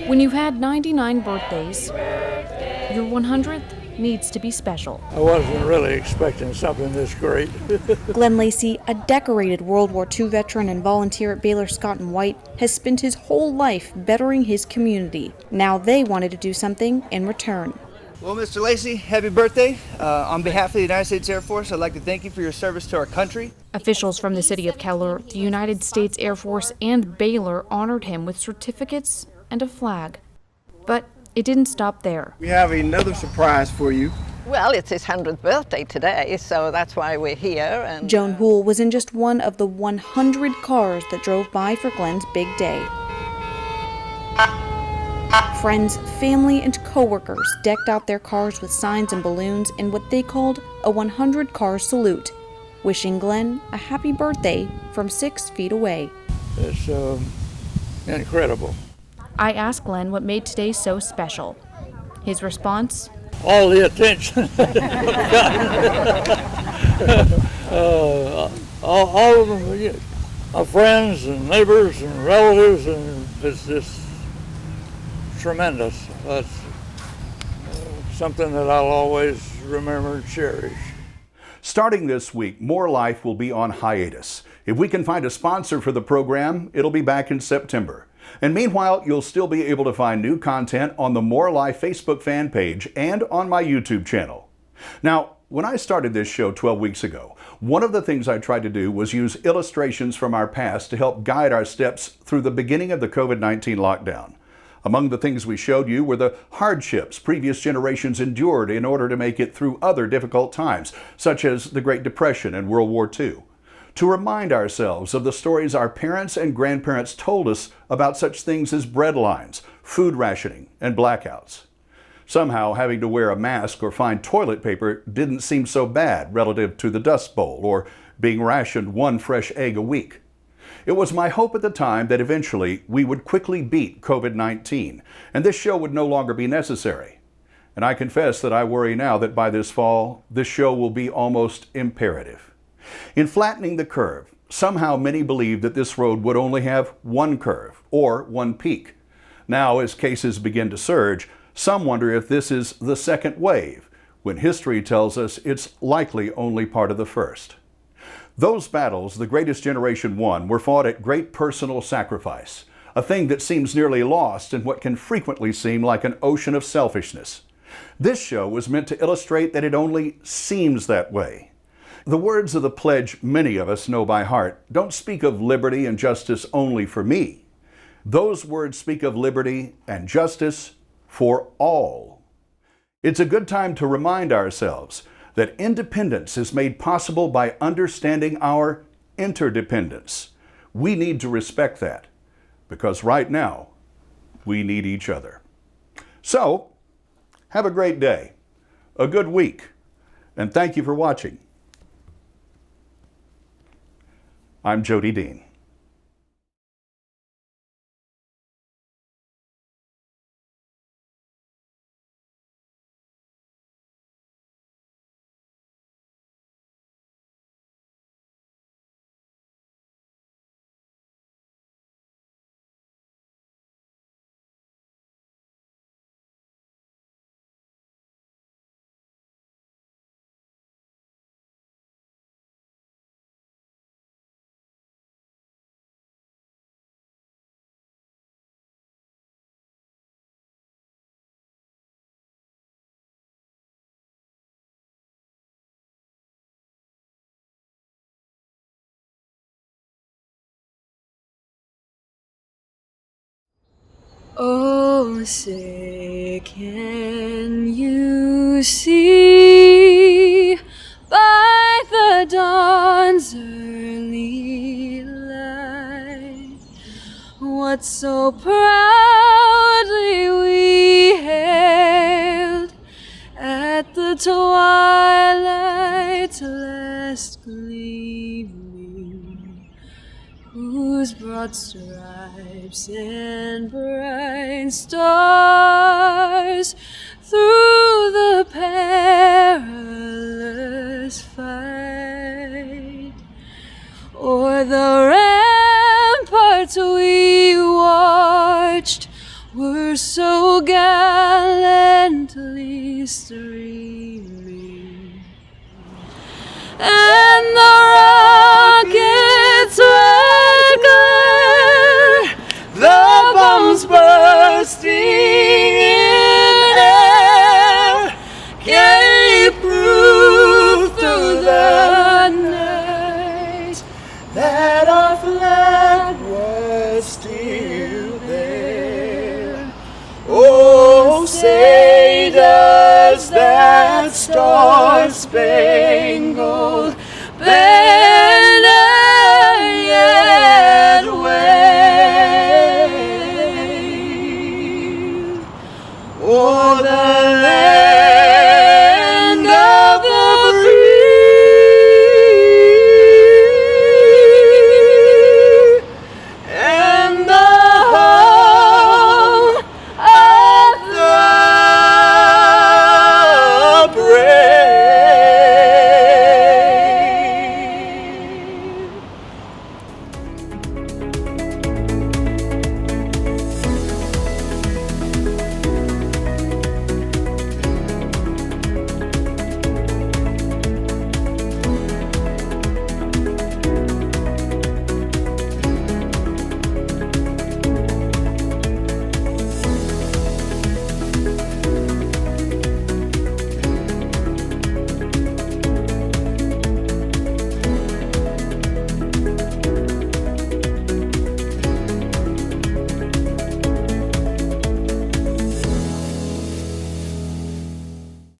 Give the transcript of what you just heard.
When you've had 99 birthdays, your 100th needs to be special. I wasn't really expecting something this great. Glenn Lacey, a decorated World War II veteran and volunteer at Baylor Scott and White, has spent his whole life bettering his community. Now they wanted to do something in return. Well, Mr. Lacey, happy birthday. On behalf of the United States Air Force, I'd like to thank you for your service to our country. Officials from the city of Keller, the United States Air Force, and Baylor honored him with certificates and a flag. But it didn't stop there. We have another surprise for you. Well, it's his 100th birthday today, so that's why we're here. And Joan Houle was in just one of the 100 cars that drove by for Glenn's big day. Friends, family, and co-workers decked out their cars with signs and balloons in what they called a 100-car salute, wishing Glenn a happy birthday from 6 feet away. It's incredible. I asked Glenn what made today so special. His response? All the attention. all of them, yeah, my friends and neighbors and relatives, and it's just tremendous. That's something that I'll always remember and cherish. Starting this week, More Life will be on hiatus. If we can find a sponsor for the program, it'll be back in September. And meanwhile, you'll still be able to find new content on the More Life Facebook fan page and on my YouTube channel. Now, when I started this show 12 weeks ago, one of the things I tried to do was use illustrations from our past to help guide our steps through the beginning of the COVID-19 lockdown. Among the things we showed you were the hardships previous generations endured in order to make it through other difficult times, such as the Great Depression and World War II. To remind ourselves of the stories our parents and grandparents told us about such things as bread lines, food rationing, and blackouts. Somehow, having to wear a mask or find toilet paper didn't seem so bad relative to the Dust Bowl or being rationed one fresh egg a week. It was my hope at the time that eventually we would quickly beat COVID-19, and this show would no longer be necessary. And I confess that I worry now that by this fall, this show will be almost imperative. In flattening the curve, somehow many believed that this road would only have one curve or one peak. Now, as cases begin to surge, some wonder if this is the second wave, when history tells us it's likely only part of the first. Those battles the greatest generation won were fought at great personal sacrifice, a thing that seems nearly lost in what can frequently seem like an ocean of selfishness. This show was meant to illustrate that it only seems that way. The words of the pledge many of us know by heart don't speak of liberty and justice only for me. Those words speak of liberty and justice for all. It's a good time to remind ourselves that independence is made possible by understanding our interdependence. We need to respect that, because right now, we need each other. So, have a great day, a good week, and thank you for watching. I'm Jody Dean. Oh, say, can you see by the dawn's early light what so proudly we hailed at the twilight's last gleaming, whose broad stripes and bright stars through the perilous fight o'er the ramparts we watched were were so gallantly streaming, and the rockets' red glare, the bombs bursting in air, gave proof through the night that our flag was still there. Oh, say does that star-spangled banner